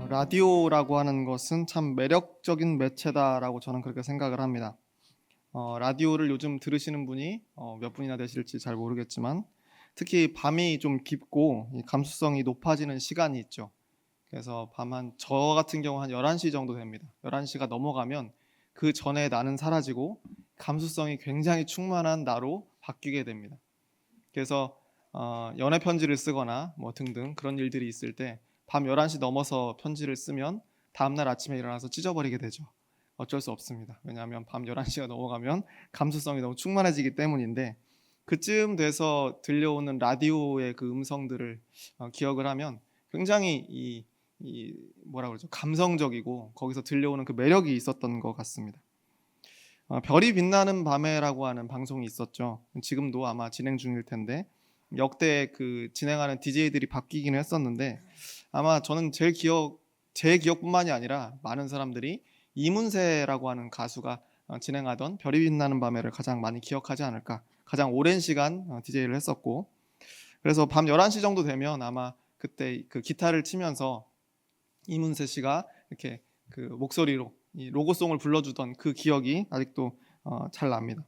라디오라고 하는 것은 참 매력적인 매체다라고 저는 그렇게 생각을 합니다. 라디오를 요즘 들으시는 분이 몇 분이나 되실지 잘 모르겠지만 특히 밤이 좀 깊고 이 감수성이 높아지는 시간이 있죠. 그래서 저 같은 경우 한 11시 정도 됩니다. 11시가 넘어가면 그 전에 나는 사라지고 감수성이 굉장히 충만한 나로 바뀌게 됩니다. 그래서 연애 편지를 쓰거나 뭐 등등 그런 일들이 있을 때 밤 11시 넘어서 편지를 쓰면 다음날 아침에 일어나서 찢어버리게 되죠. 어쩔 수 없습니다. 왜냐하면 밤 11시가 넘어가면 감수성이 너무 충만해지기 때문인데, 그쯤 돼서 들려오는 라디오의 그 음성들을 기억을 하면 굉장히 뭐라 그러죠? 감성적이고 거기서 들려오는 그 매력이 있었던 것 같습니다. 별이 빛나는 밤에라고 하는 방송이 있었죠. 지금도 아마 진행 중일 텐데 역대 그 진행하는 DJ들이 바뀌기는 했었는데, 아마 저는 제 기억뿐만이 아니라 많은 사람들이 이문세라고 하는 가수가 진행하던 별이 빛나는 밤에를 가장 많이 기억하지 않을까. 가장 오랜 시간 DJ를 했었고, 그래서 밤 11시 정도 되면 아마 그때 그 기타를 치면서 이문세 씨가 이렇게 그 목소리로 이 로고송을 불러주던 그 기억이 아직도 잘 납니다.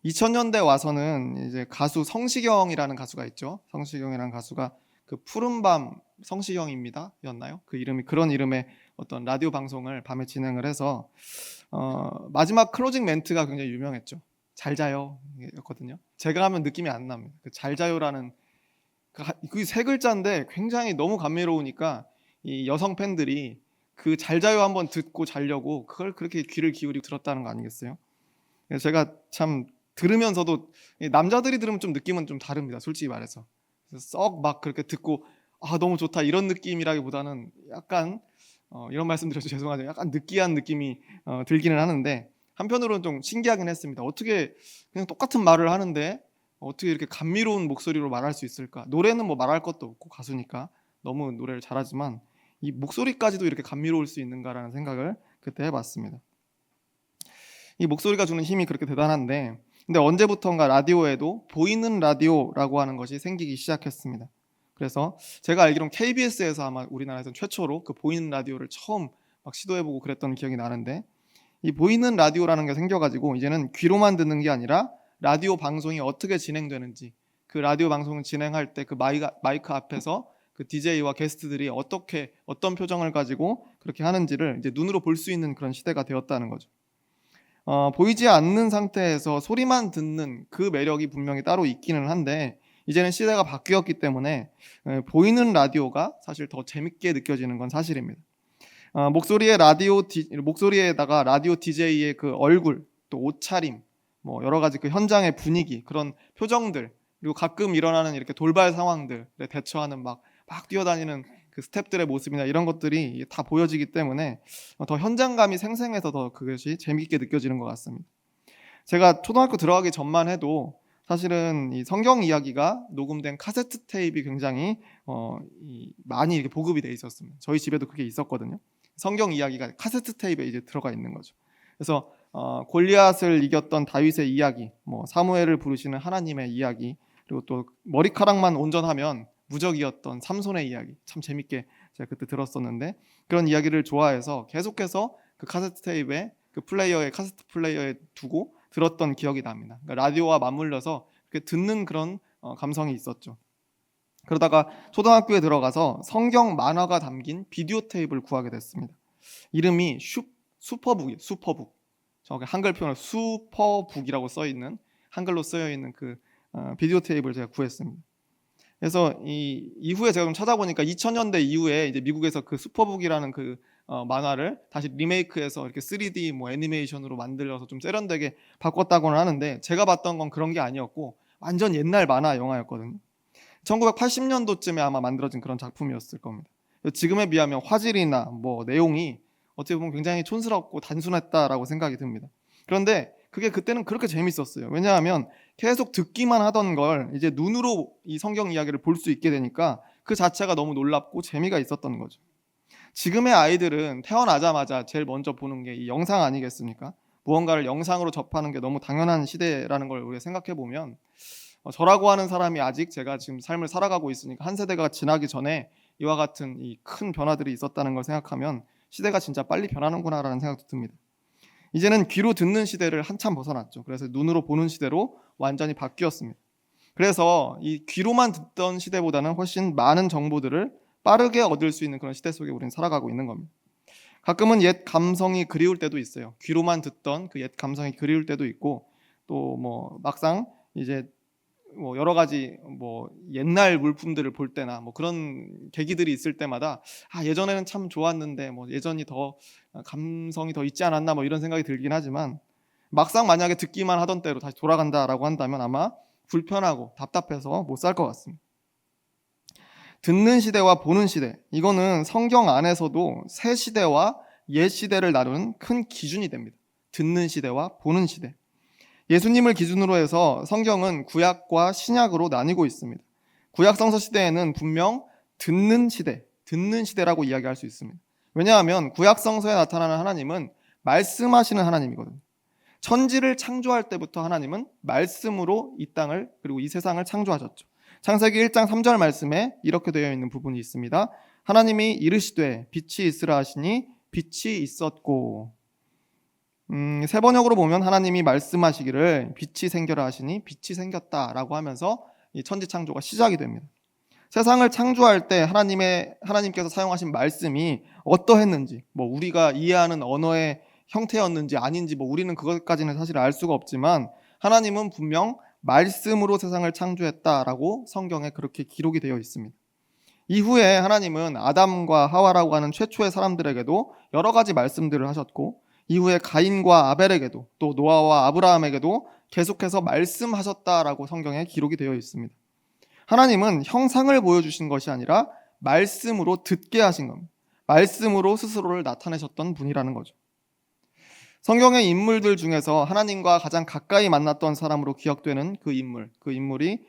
2000년대 와서는 이제 가수 성시경이라는 가수가 있죠. 성시경이라는 가수가 그 푸른밤 성시경입니다 였나요? 그 이름이 그런 이름의 어떤 라디오 방송을 밤에 진행을 해서 마지막 클로징 멘트가 굉장히 유명했죠. 잘 자요 였거든요. 제가 하면 느낌이 안 납니다. 그 잘 자요라는 그게 세 글자인데 굉장히 너무 감미로우니까 이 여성 팬들이 그 잘 자요 한번 듣고 자려고 그걸 그렇게 귀를 기울이고 들었다는 거 아니겠어요? 그래서 제가 참 들으면서도 남자들이 들으면 좀 느낌은 좀 다릅니다. 솔직히 말해서. 썩 막 그렇게 듣고 너무 좋다 이런 느낌이라기보다는 약간 이런 말씀 드려서 죄송하지만 약간 느끼한 느낌이 들기는 하는데, 한편으로는 좀 신기하긴 했습니다. 어떻게 그냥 똑같은 말을 하는데 어떻게 이렇게 감미로운 목소리로 말할 수 있을까? 노래는 뭐 말할 것도 없고 가수니까 너무 노래를 잘하지만 이 목소리까지도 이렇게 감미로울 수 있는가라는 생각을 그때 해봤습니다. 이 목소리가 주는 힘이 그렇게 대단한데, 근데 언제부턴가 라디오에도 보이는 라디오라고 하는 것이 생기기 시작했습니다. 그래서 제가 알기로는 KBS에서 아마 우리나라에서 최초로 그 보이는 라디오를 처음 막 시도해보고 그랬던 기억이 나는데, 이 보이는 라디오라는 게 생겨가지고 이제는 귀로만 듣는 게 아니라 라디오 방송이 어떻게 진행되는지, 그 라디오 방송을 진행할 때 그 마이크 앞에서 그 DJ와 게스트들이 어떤 표정을 가지고 그렇게 하는지를 이제 눈으로 볼 수 있는 그런 시대가 되었다는 거죠. 보이지 않는 상태에서 소리만 듣는 그 매력이 분명히 따로 있기는 한데, 이제는 시대가 바뀌었기 때문에 보이는 라디오가 사실 더 재밌게 느껴지는 건 사실입니다. 목소리에다가 라디오 DJ의 그 얼굴, 또 옷차림, 뭐 여러 가지 그 현장의 분위기, 그런 표정들, 그리고 가끔 일어나는 이렇게 돌발 상황들에 대처하는 막 뛰어다니는 그 스태프들의 모습이나 이런 것들이 다 보여지기 때문에 더 현장감이 생생해서 더 그것이 재밌게 느껴지는 것 같습니다. 제가 초등학교 들어가기 전만 해도 사실은 이 성경 이야기가 녹음된 카세트 테이프가 굉장히 많이 이렇게 보급이 돼 있었습니다. 저희 집에도 그게 있었거든요. 성경 이야기가 카세트 테이프에 이제 들어가 있는 거죠. 그래서 골리앗을 이겼던 다윗의 이야기, 뭐 사무엘을 부르시는 하나님의 이야기, 그리고 또 머리카락만 온전하면 무적이었던 삼손의 이야기, 참 재밌게 제가 그때 들었었는데, 그런 이야기를 좋아해서 계속해서 그 카세트 테이프에 그 카세트 플레이어에 두고 들었던 기억이 납니다. 그러니까 라디오와 맞물려서 이렇게 듣는 그런 감성이 있었죠. 그러다가 초등학교에 들어가서 성경 만화가 담긴 비디오 테이프를 구하게 됐습니다. 이름이 슈퍼북이에요. 슈퍼북. 정확히 한글 표현으로 슈퍼북이라고 써 있는, 한글로 쓰여 있는 그 비디오 테이프를 제가 구했습니다. 그래서 이후에 제가 좀 찾아보니까 2000년대 이후에 이제 미국에서 그 슈퍼북이라는 그 만화를 다시 리메이크해서 이렇게 3D 뭐 애니메이션으로 만들어서 좀 세련되게 바꿨다고는 하는데, 제가 봤던 건 그런 게 아니었고 완전 옛날 만화 영화였거든요. 1980년도쯤에 아마 만들어진 그런 작품이었을 겁니다. 지금에 비하면 화질이나 뭐 내용이 어떻게 보면 굉장히 촌스럽고 단순했다라고 생각이 듭니다. 그런데 그게 그때는 그렇게 재밌었어요. 왜냐하면 계속 듣기만 하던 걸 이제 눈으로 이 성경 이야기를 볼 수 있게 되니까 그 자체가 너무 놀랍고 재미가 있었던 거죠. 지금의 아이들은 태어나자마자 제일 먼저 보는 게 이 영상 아니겠습니까? 무언가를 영상으로 접하는 게 너무 당연한 시대라는 걸 우리가 생각해 보면, 저라고 하는 사람이 아직 제가 지금 삶을 살아가고 있으니까 한 세대가 지나기 전에 이와 같은 이 큰 변화들이 있었다는 걸 생각하면 시대가 진짜 빨리 변하는구나라는 생각도 듭니다. 이제는 귀로 듣는 시대를 한참 벗어났죠. 그래서 눈으로 보는 시대로 완전히 바뀌었습니다. 그래서 이 귀로만 듣던 시대보다는 훨씬 많은 정보들을 빠르게 얻을 수 있는 그런 시대 속에 우리는 살아가고 있는 겁니다. 가끔은 옛 감성이 그리울 때도 있어요. 귀로만 듣던 그 옛 감성이 그리울 때도 있고, 또 뭐 막상 이제 뭐 여러 가지 뭐 옛날 물품들을 볼 때나 뭐 그런 계기들이 있을 때마다 예전에는 참 좋았는데 뭐 예전이 더 감성이 더 있지 않았나 뭐 이런 생각이 들긴 하지만, 막상 만약에 듣기만 하던 때로 다시 돌아간다라고 한다면 아마 불편하고 답답해서 못 살 것 같습니다. 듣는 시대와 보는 시대, 이거는 성경 안에서도 새 시대와 옛 시대를 나누는 큰 기준이 됩니다. 듣는 시대와 보는 시대. 예수님을 기준으로 해서 성경은 구약과 신약으로 나뉘고 있습니다. 구약 성서 시대에는 분명 듣는 시대라고 이야기할 수 있습니다. 왜냐하면 구약 성서에 나타나는 하나님은 말씀하시는 하나님이거든요. 천지를 창조할 때부터 하나님은 말씀으로 이 땅을 그리고 이 세상을 창조하셨죠. 창세기 1장 3절 말씀에 이렇게 되어 있는 부분이 있습니다. 하나님이 이르시되 빛이 있으라 하시니 빛이 있었고. 세 번역으로 보면 하나님이 말씀하시기를 빛이 생겨라 하시니 빛이 생겼다라고 하면서 이 천지 창조가 시작이 됩니다. 세상을 창조할 때 하나님께서 사용하신 말씀이 어떠했는지, 뭐 우리가 이해하는 언어의 형태였는지 아닌지 뭐 우리는 그것까지는 사실 알 수가 없지만, 하나님은 분명 말씀으로 세상을 창조했다라고 성경에 그렇게 기록이 되어 있습니다. 이후에 하나님은 아담과 하와라고 하는 최초의 사람들에게도 여러 가지 말씀들을 하셨고, 이후에 가인과 아벨에게도 또 노아와 아브라함에게도 계속해서 말씀하셨다라고 성경에 기록이 되어 있습니다. 하나님은 형상을 보여주신 것이 아니라 말씀으로 듣게 하신 겁니다. 말씀으로 스스로를 나타내셨던 분이라는 거죠. 성경의 인물들 중에서 하나님과 가장 가까이 만났던 사람으로 기억되는 그 인물이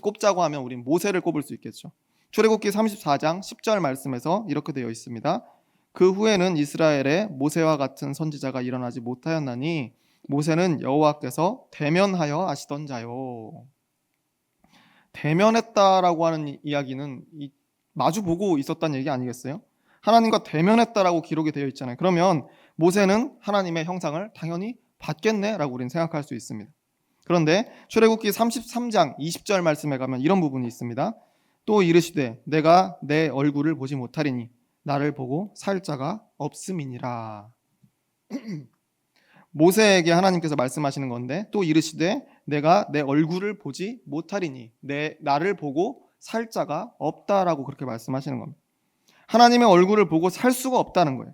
꼽자고 하면 우린 모세를 꼽을 수 있겠죠. 출애굽기 34장 10절 말씀에서 이렇게 되어 있습니다. 그 후에는 이스라엘에 모세와 같은 선지자가 일어나지 못하였나니 모세는 여호와께서 대면하여 아시던 자요. 대면했다라고 하는 이야기는 마주 보고 있었다는 얘기 아니겠어요? 하나님과 대면했다라고 기록이 되어 있잖아요. 그러면 모세는 하나님의 형상을 당연히 받겠네라고 우리는 생각할 수 있습니다. 그런데 출애굽기 33장 20절 말씀에 가면 이런 부분이 있습니다. 또 이르시되 내가 내 얼굴을 보지 못하리니 나를 보고 살 자가 없음이니라. 모세에게 하나님께서 말씀하시는 건데, 또 이르시되 내가 내 얼굴을 보지 못하리니 나를 보고 살 자가 없다라고 그렇게 말씀하시는 겁니다. 하나님의 얼굴을 보고 살 수가 없다는 거예요.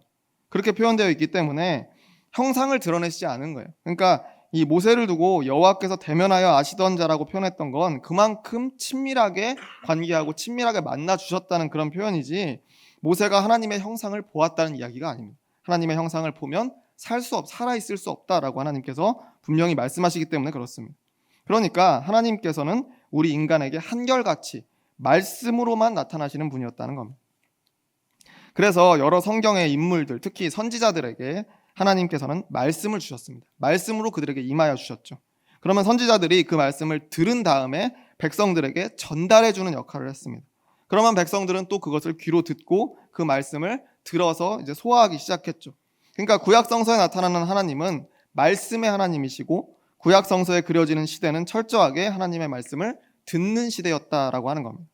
그렇게 표현되어 있기 때문에 형상을 드러내시지 않은 거예요. 그러니까 이 모세를 두고 여호와께서 대면하여 아시던 자라고 표현했던 건 그만큼 친밀하게 관계하고 친밀하게 만나 주셨다는 그런 표현이지, 모세가 하나님의 형상을 보았다는 이야기가 아닙니다. 하나님의 형상을 보면 살아있을 수 없다라고 하나님께서 분명히 말씀하시기 때문에 그렇습니다. 그러니까 하나님께서는 우리 인간에게 한결같이 말씀으로만 나타나시는 분이었다는 겁니다. 그래서 여러 성경의 인물들, 특히 선지자들에게 하나님께서는 말씀을 주셨습니다. 말씀으로 그들에게 임하여 주셨죠. 그러면 선지자들이 그 말씀을 들은 다음에 백성들에게 전달해 주는 역할을 했습니다. 그러면 백성들은 또 그것을 귀로 듣고 그 말씀을 들어서 이제 소화하기 시작했죠. 그러니까 구약 성서에 나타나는 하나님은 말씀의 하나님이시고, 구약 성서에 그려지는 시대는 철저하게 하나님의 말씀을 듣는 시대였다라고 하는 겁니다.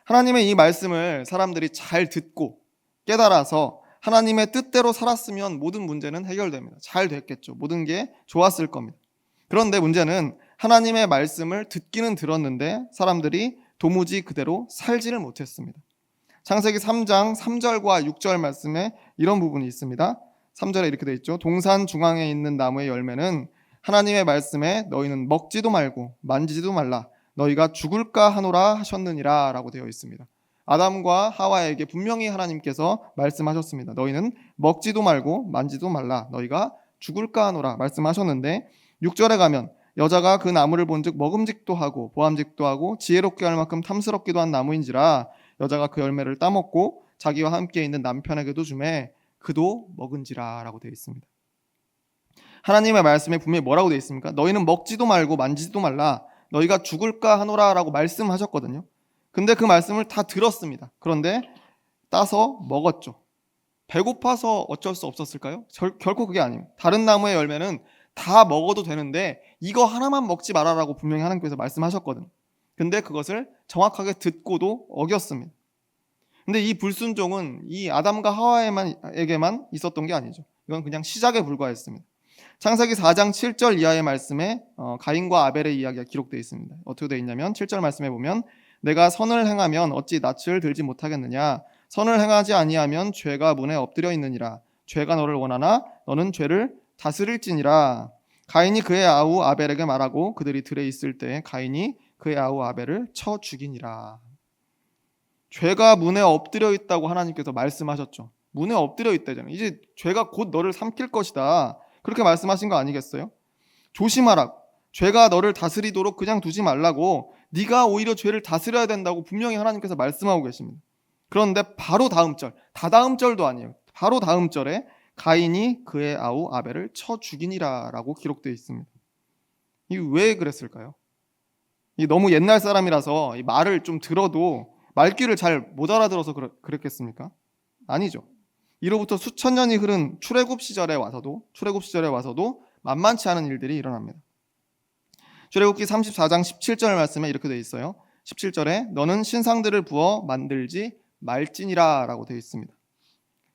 하나님의 이 말씀을 사람들이 잘 듣고 깨달아서 하나님의 뜻대로 살았으면 모든 문제는 해결됩니다. 잘 됐겠죠. 모든 게 좋았을 겁니다. 그런데 문제는 하나님의 말씀을 듣기는 들었는데 사람들이 도무지 그대로 살지를 못했습니다. 창세기 3장 3절과 6절 말씀에 이런 부분이 있습니다. 3절에 이렇게 되어 있죠. 동산 중앙에 있는 나무의 열매는 하나님의 말씀에 너희는 먹지도 말고 만지지도 말라 너희가 죽을까 하노라 하셨느니라 라고 되어 있습니다. 아담과 하와에게 분명히 하나님께서 말씀하셨습니다. 너희는 먹지도 말고 만지도 말라 너희가 죽을까 하노라 말씀하셨는데, 6절에 가면 여자가 그 나무를 본즉 먹음직도 하고 보암직도 하고 지혜롭게 할 만큼 탐스럽기도 한 나무인지라 여자가 그 열매를 따먹고 자기와 함께 있는 남편에게도 주매 그도 먹은지라 라고 되어 있습니다. 하나님의 말씀에 분명히 뭐라고 되어 있습니까? 너희는 먹지도 말고 만지지도 말라 너희가 죽을까 하노라 라고 말씀하셨거든요. 근데 그 말씀을 다 들었습니다. 그런데 따서 먹었죠. 배고파서 어쩔 수 없었을까요? 결코 그게 아닙니다. 다른 나무의 열매는 다 먹어도 되는데 이거 하나만 먹지 말아라고 분명히 하나님께서 말씀하셨거든요. 근데 그것을 정확하게 듣고도 어겼습니다. 근데 이 불순종은 이 아담과 하와에게만 있었던 게 아니죠. 이건 그냥 시작에 불과했습니다. 창세기 4장 7절 이하의 말씀에 가인과 아벨의 이야기가 기록되어 있습니다. 어떻게 되어 있냐면 7절 말씀에 보면 내가 선을 행하면 어찌 낯을 들지 못하겠느냐 선을 행하지 아니하면 죄가 문에 엎드려 있느니라 죄가 너를 원하나 너는 죄를 다스릴지니라. 가인이 그의 아우 아벨에게 말하고 그들이 들에 있을 때에 가인이 그의 아우 아벨을 쳐 죽이니라. 죄가 문에 엎드려 있다고 하나님께서 말씀하셨죠. 문에 엎드려 있다잖아요. 이제 죄가 곧 너를 삼킬 것이다. 그렇게 말씀하신 거 아니겠어요? 조심하라. 죄가 너를 다스리도록 그냥 두지 말라고 네가 오히려 죄를 다스려야 된다고 분명히 하나님께서 말씀하고 계십니다. 그런데 바로 다음 절, 다다음 절도 아니에요. 바로 다음 절에 가인이 그의 아우 아벨을 쳐 죽이니라 라고 기록되어 있습니다. 이게 왜 그랬을까요? 이 너무 옛날 사람이라서 이 말을 좀 들어도 말귀를 잘 못 알아들어서 그랬겠습니까? 아니죠. 이로부터 수천 년이 흐른 출애굽 시절에 와서도 만만치 않은 일들이 일어납니다. 출애굽기 34장 17절 말씀에 이렇게 되어 있어요. 17절에 너는 신상들을 부어 만들지 말지니라 라고 되어 있습니다.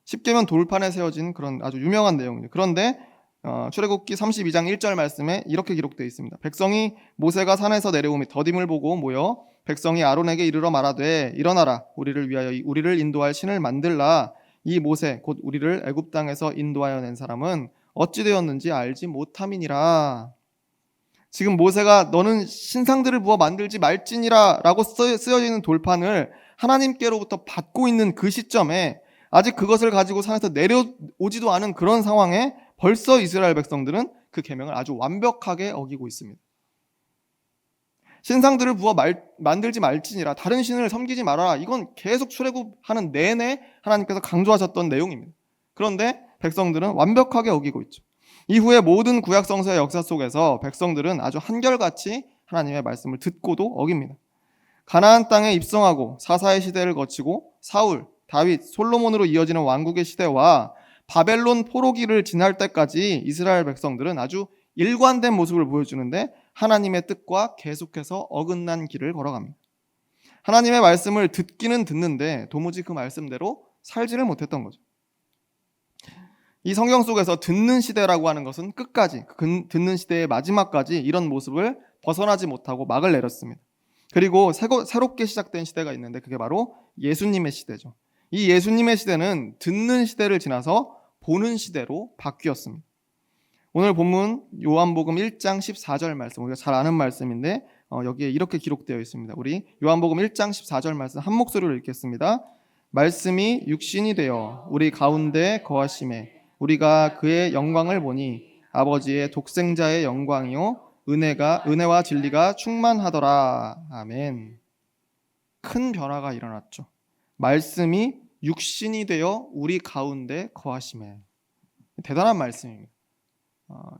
십계명 돌판에 세워진 그런 아주 유명한 내용이에요. 그런데 출애굽기 32장 1절 말씀에 이렇게 기록되어 있습니다. 백성이 모세가 산에서 내려오며 더딤을 보고 모여 백성이 아론에게 이르러 말하되 일어나라 우리를 위하여 우리를 인도할 신을 만들라. 이 모세 곧 우리를 애굽 땅에서 인도하여 낸 사람은 어찌 되었는지 알지 못함이니라. 지금 모세가 너는 신상들을 부어 만들지 말지니라 라고 쓰여져 있는 돌판을 하나님께로부터 받고 있는 그 시점에 아직 그것을 가지고 산에서 내려오지도 않은 그런 상황에 벌써 이스라엘 백성들은 그 계명을 아주 완벽하게 어기고 있습니다. 신상들을 부어 만들지 말지니라 다른 신을 섬기지 말아라. 이건 계속 출애굽하는 내내 하나님께서 강조하셨던 내용입니다. 그런데 백성들은 완벽하게 어기고 있죠. 이후에 모든 구약 성서의 역사 속에서 백성들은 아주 한결같이 하나님의 말씀을 듣고도 어깁니다. 가나안 땅에 입성하고 사사의 시대를 거치고 사울, 다윗, 솔로몬으로 이어지는 왕국의 시대와 바벨론 포로기를 지날 때까지 이스라엘 백성들은 아주 일관된 모습을 보여주는데 하나님의 뜻과 계속해서 어긋난 길을 걸어갑니다. 하나님의 말씀을 듣기는 듣는데 도무지 그 말씀대로 살지를 못했던 거죠. 이 성경 속에서 듣는 시대라고 하는 것은 끝까지 듣는 시대의 마지막까지 이런 모습을 벗어나지 못하고 막을 내렸습니다. 그리고 새롭게 시작된 시대가 있는데 그게 바로 예수님의 시대죠. 이 예수님의 시대는 듣는 시대를 지나서 보는 시대로 바뀌었습니다. 오늘 본문 요한복음 1장 14절 말씀, 우리가 잘 아는 말씀인데 여기에 이렇게 기록되어 있습니다. 우리 요한복음 1장 14절 말씀 한 목소리로 읽겠습니다. 말씀이 육신이 되어 우리 가운데 거하심에 우리가 그의 영광을 보니 아버지의 독생자의 영광이요 은혜와 진리가 충만하더라. 아멘. 큰 변화가 일어났죠. 말씀이 육신이 되어 우리 가운데 거하심에. 대단한 말씀입니다.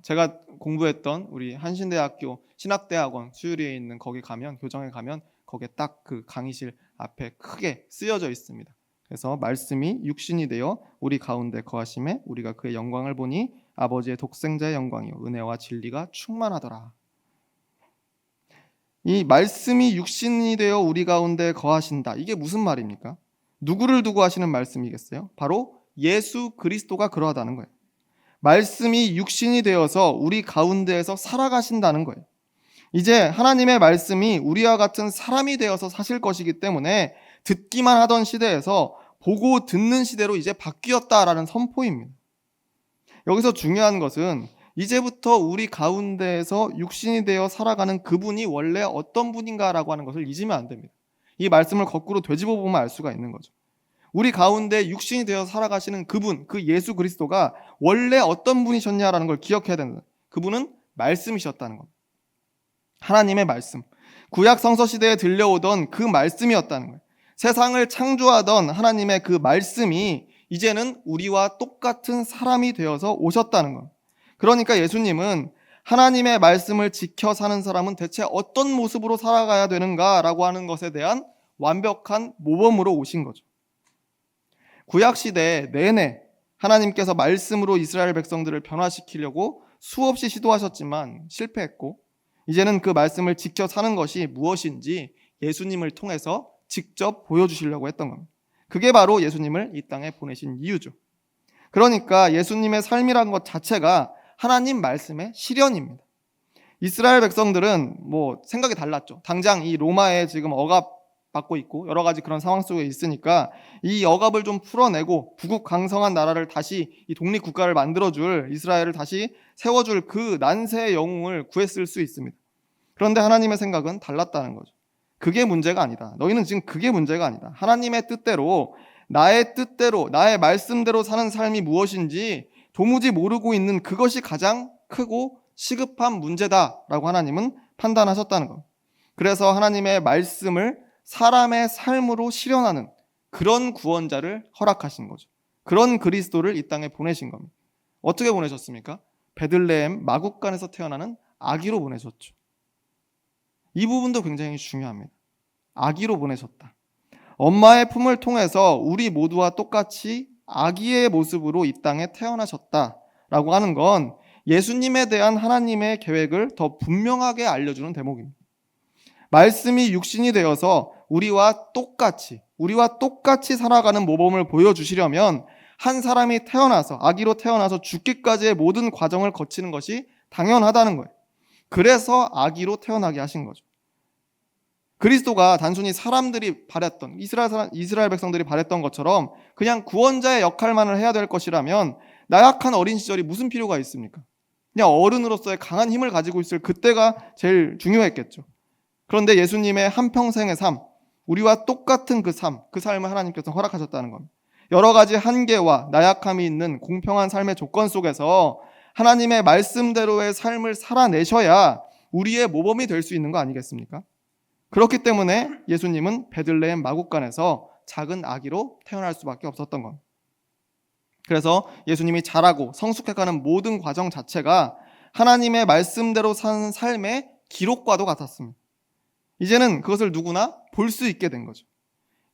제가 공부했던 우리 한신대학교 신학대학원 수유리에 있는 거기 가면 교정에 가면 거기에 딱 그 강의실 앞에 크게 쓰여져 있습니다. 그래서 말씀이 육신이 되어 우리 가운데 거하심에 우리가 그의 영광을 보니 아버지의 독생자의 영광이요 은혜와 진리가 충만하더라. 이 말씀이 육신이 되어 우리 가운데 거하신다. 이게 무슨 말입니까? 누구를 두고 하시는 말씀이겠어요? 바로 예수 그리스도가 그러하다는 거예요. 말씀이 육신이 되어서 우리 가운데에서 살아가신다는 거예요. 이제 하나님의 말씀이 우리와 같은 사람이 되어서 사실 것이기 때문에 듣기만 하던 시대에서 보고 듣는 시대로 이제 바뀌었다라는 선포입니다. 여기서 중요한 것은 이제부터 우리 가운데에서 육신이 되어 살아가는 그분이 원래 어떤 분인가라고 하는 것을 잊으면 안 됩니다. 이 말씀을 거꾸로 되짚어 보면 알 수가 있는 거죠. 우리 가운데 육신이 되어 살아가시는 그분, 그 예수 그리스도가 원래 어떤 분이셨냐라는 걸 기억해야 된다. 그분은 말씀이셨다는 겁니다. 하나님의 말씀. 구약 성서 시대에 들려오던 그 말씀이었다는 거예요. 세상을 창조하던 하나님의 그 말씀이 이제는 우리와 똑같은 사람이 되어서 오셨다는 거예요. 그러니까 예수님은 하나님의 말씀을 지켜 사는 사람은 대체 어떤 모습으로 살아가야 되는가라고 하는 것에 대한 완벽한 모범으로 오신 거죠. 구약시대 내내 하나님께서 말씀으로 이스라엘 백성들을 변화시키려고 수없이 시도하셨지만 실패했고, 이제는 그 말씀을 지켜 사는 것이 무엇인지 예수님을 통해서 직접 보여주시려고 했던 겁니다. 그게 바로 예수님을 이 땅에 보내신 이유죠. 그러니까 예수님의 삶이란 것 자체가 하나님 말씀의 실현입니다. 이스라엘 백성들은 생각이 달랐죠. 당장 이 로마에 지금 억압받고 있고 여러 가지 그런 상황 속에 있으니까 이 억압을 좀 풀어내고 부국강성한 나라를 다시 이 독립국가를 만들어줄, 이스라엘을 다시 세워줄 그 난세의 영웅을 구했을 수 있습니다. 그런데 하나님의 생각은 달랐다는 거죠. 그게 문제가 아니다. 너희는 지금 그게 문제가 아니다. 하나님의 뜻대로, 나의 뜻대로, 나의 말씀대로 사는 삶이 무엇인지 도무지 모르고 있는 그것이 가장 크고 시급한 문제다라고 하나님은 판단하셨다는 겁니다. 그래서 하나님의 말씀을 사람의 삶으로 실현하는 그런 구원자를 허락하신 거죠. 그런 그리스도를 이 땅에 보내신 겁니다. 어떻게 보내셨습니까? 베들레헴 마구간에서 태어나는 아기로 보내셨죠. 이 부분도 굉장히 중요합니다. 아기로 보내셨다. 엄마의 품을 통해서 우리 모두와 똑같이 아기의 모습으로 이 땅에 태어나셨다라고 하는 건 예수님에 대한 하나님의 계획을 더 분명하게 알려주는 대목입니다. 말씀이 육신이 되어서 우리와 똑같이 살아가는 모범을 보여주시려면 한 사람이 태어나서, 아기로 태어나서 죽기까지의 모든 과정을 거치는 것이 당연하다는 거예요. 그래서 아기로 태어나게 하신 거죠. 그리스도가 단순히 사람들이 바랬던, 이스라엘 백성들이 바랬던 것처럼 그냥 구원자의 역할만을 해야 될 것이라면 나약한 어린 시절이 무슨 필요가 있습니까? 그냥 어른으로서의 강한 힘을 가지고 있을 그때가 제일 중요했겠죠. 그런데 예수님의 한평생의 삶, 우리와 똑같은 그 삶을 하나님께서 허락하셨다는 겁니다. 여러 가지 한계와 나약함이 있는 공평한 삶의 조건 속에서 하나님의 말씀대로의 삶을 살아내셔야 우리의 모범이 될 수 있는 거 아니겠습니까? 그렇기 때문에 예수님은 베들레헴 마구간에서 작은 아기로 태어날 수밖에 없었던 겁니다. 그래서 예수님이 자라고 성숙해가는 모든 과정 자체가 하나님의 말씀대로 사는 삶의 기록과도 같았습니다. 이제는 그것을 누구나 볼 수 있게 된 거죠.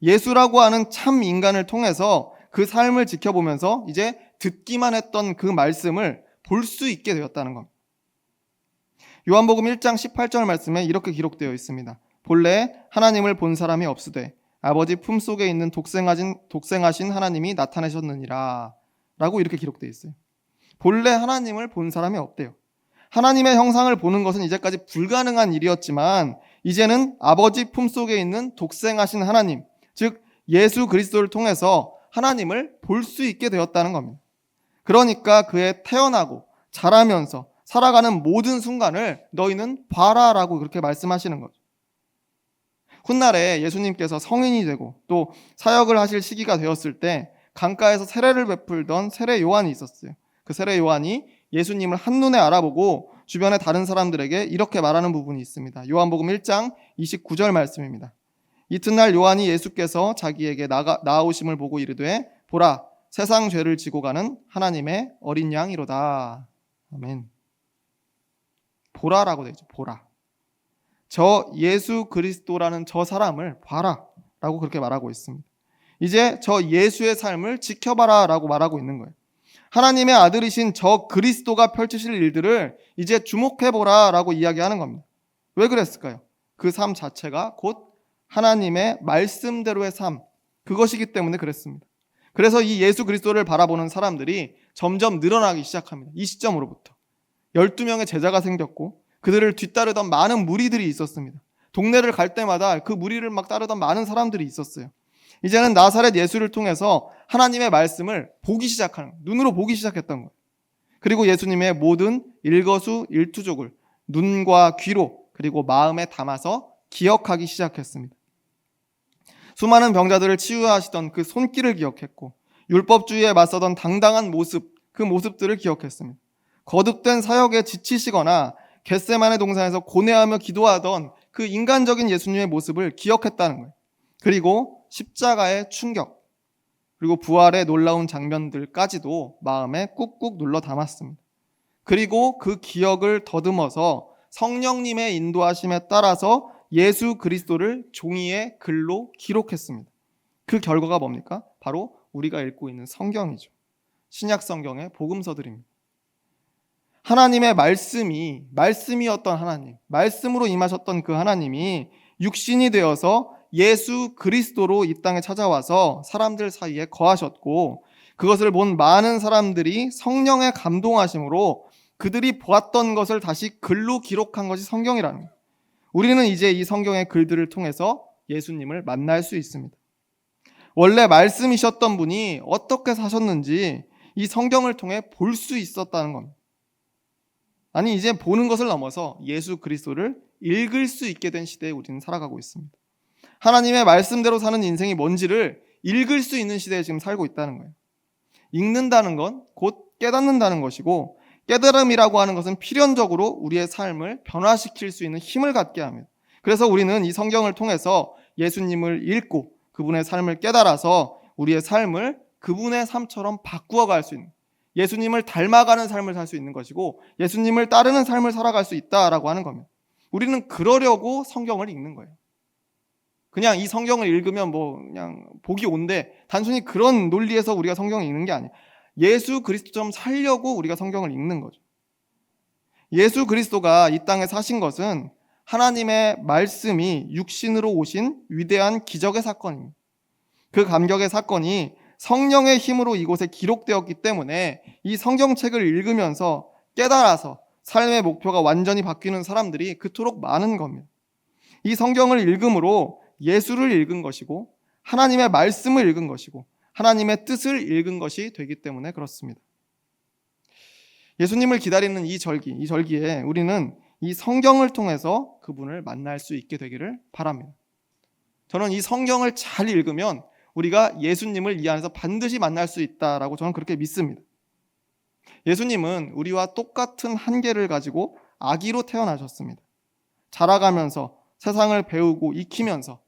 예수라고 하는 참 인간을 통해서 그 삶을 지켜보면서 이제 듣기만 했던 그 말씀을 볼 수 있게 되었다는 겁니다. 요한복음 1장 18절 말씀에 이렇게 기록되어 있습니다. 본래 하나님을 본 사람이 없으되 아버지 품속에 있는 독생하신 하나님이 나타내셨느니라 라고 이렇게 기록되어 있어요. 본래 하나님을 본 사람이 없대요. 하나님의 형상을 보는 것은 이제까지 불가능한 일이었지만 이제는 아버지 품속에 있는 독생하신 하나님, 즉 예수 그리스도를 통해서 하나님을 볼 수 있게 되었다는 겁니다. 그러니까 그의 태어나고 자라면서 살아가는 모든 순간을 너희는 봐라라고 그렇게 말씀하시는 거죠. 훗날에 예수님께서 성인이 되고 또 사역을 하실 시기가 되었을 때 강가에서 세례를 베풀던 세례 요한이 있었어요. 그 세례 요한이 예수님을 한눈에 알아보고 주변의 다른 사람들에게 이렇게 말하는 부분이 있습니다. 요한복음 1장 29절 말씀입니다. 이튿날 요한이 예수께서 자기에게 나아오심을 보고 이르되 보라 세상 죄를 지고 가는 하나님의 어린 양이로다. 아멘. 보라라고 되어 있죠. 보라. 저 예수 그리스도라는 저 사람을 봐라 라고 그렇게 말하고 있습니다. 이제 저 예수의 삶을 지켜봐라 라고 말하고 있는 거예요. 하나님의 아들이신 저 그리스도가 펼치실 일들을 이제 주목해보라 라고 이야기하는 겁니다. 왜 그랬을까요? 그 삶 자체가 곧 하나님의 말씀대로의 삶, 그것이기 때문에 그랬습니다. 그래서 이 예수 그리스도를 바라보는 사람들이 점점 늘어나기 시작합니다. 이 시점으로부터 12명의 제자가 생겼고 그들을 뒤따르던 많은 무리들이 있었습니다. 동네를 갈 때마다 그 무리를 막 따르던 많은 사람들이 있었어요. 이제는 나사렛 예수를 통해서 하나님의 말씀을 보기 시작하는, 눈으로 보기 시작했던 거예요. 그리고 예수님의 모든 일거수일투족을 눈과 귀로 그리고 마음에 담아서 기억하기 시작했습니다. 수많은 병자들을 치유하시던 그 손길을 기억했고 율법주의에 맞서던 당당한 모습, 그 모습들을 기억했습니다. 거듭된 사역에 지치시거나 겟세마네 동산에서 고뇌하며 기도하던 그 인간적인 예수님의 모습을 기억했다는 거예요. 그리고 십자가의 충격, 그리고 부활의 놀라운 장면들까지도 마음에 꾹꾹 눌러 담았습니다. 그리고 그 기억을 더듬어서 성령님의 인도하심에 따라서 예수 그리스도를 종이의 글로 기록했습니다. 그 결과가 뭡니까? 바로 우리가 읽고 있는 성경이죠. 신약 성경의 복음서들입니다. 하나님의 말씀이었던 하나님, 말씀으로 임하셨던 그 하나님이 육신이 되어서 예수 그리스도로 이 땅에 찾아와서 사람들 사이에 거하셨고, 그것을 본 많은 사람들이 성령의 감동하심으로 그들이 보았던 것을 다시 글로 기록한 것이 성경이라는 거예요. 우리는 이제 이 성경의 글들을 통해서 예수님을 만날 수 있습니다. 원래 말씀이셨던 분이 어떻게 사셨는지 이 성경을 통해 볼 수 있었다는 겁니다. 아니, 이제 보는 것을 넘어서 예수 그리스도를 읽을 수 있게 된 시대에 우리는 살아가고 있습니다. 하나님의 말씀대로 사는 인생이 뭔지를 읽을 수 있는 시대에 지금 살고 있다는 거예요. 읽는다는 건 곧 깨닫는다는 것이고, 깨달음이라고 하는 것은 필연적으로 우리의 삶을 변화시킬 수 있는 힘을 갖게 합니다. 그래서 우리는 이 성경을 통해서 예수님을 읽고 그분의 삶을 깨달아서 우리의 삶을 그분의 삶처럼 바꾸어 갈 수 있는, 예수님을 닮아가는 삶을 살 수 있는 것이고, 예수님을 따르는 삶을 살아갈 수 있다라고 하는 겁니다. 우리는 그러려고 성경을 읽는 거예요. 그냥 이 성경을 읽으면 그냥 복이 온대, 단순히 그런 논리에서 우리가 성경을 읽는 게 아니에요. 예수 그리스도처럼 살려고 우리가 성경을 읽는 거죠. 예수 그리스도가 이 땅에 사신 것은 하나님의 말씀이 육신으로 오신 위대한 기적의 사건입니다. 그 감격의 사건이 성령의 힘으로 이곳에 기록되었기 때문에 이 성경책을 읽으면서 깨달아서 삶의 목표가 완전히 바뀌는 사람들이 그토록 많은 겁니다. 이 성경을 읽음으로 예수를 읽은 것이고, 하나님의 말씀을 읽은 것이고, 하나님의 뜻을 읽은 것이 되기 때문에 그렇습니다. 예수님을 기다리는 이 절기에 우리는 이 성경을 통해서 그분을 만날 수 있게 되기를 바랍니다. 저는 이 성경을 잘 읽으면 우리가 예수님을 이 안에서 반드시 만날 수 있다라고 저는 그렇게 믿습니다. 예수님은 우리와 똑같은 한계를 가지고 아기로 태어나셨습니다. 자라가면서 세상을 배우고 익히면서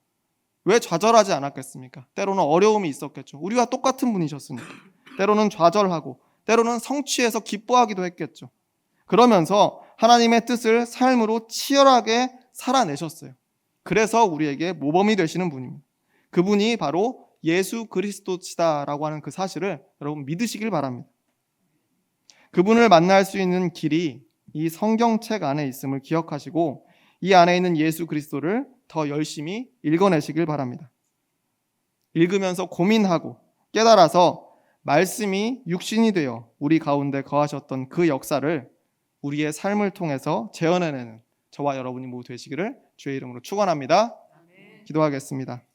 왜 좌절하지 않았겠습니까? 때로는 어려움이 있었겠죠. 우리와 똑같은 분이셨으니까. 때로는 좌절하고 때로는 성취해서 기뻐하기도 했겠죠. 그러면서 하나님의 뜻을 삶으로 치열하게 살아내셨어요. 그래서 우리에게 모범이 되시는 분입니다. 그분이 바로 예수 그리스도시다라고 하는 그 사실을 여러분 믿으시길 바랍니다. 그분을 만날 수 있는 길이 이 성경책 안에 있음을 기억하시고, 이 안에 있는 예수 그리스도를 더 열심히 읽어내시길 바랍니다. 읽으면서 고민하고 깨달아서 말씀이 육신이 되어 우리 가운데 거하셨던 그 역사를 우리의 삶을 통해서 재현해내는 저와 여러분이 모두 되시기를 주의 이름으로 축원합니다. 기도하겠습니다.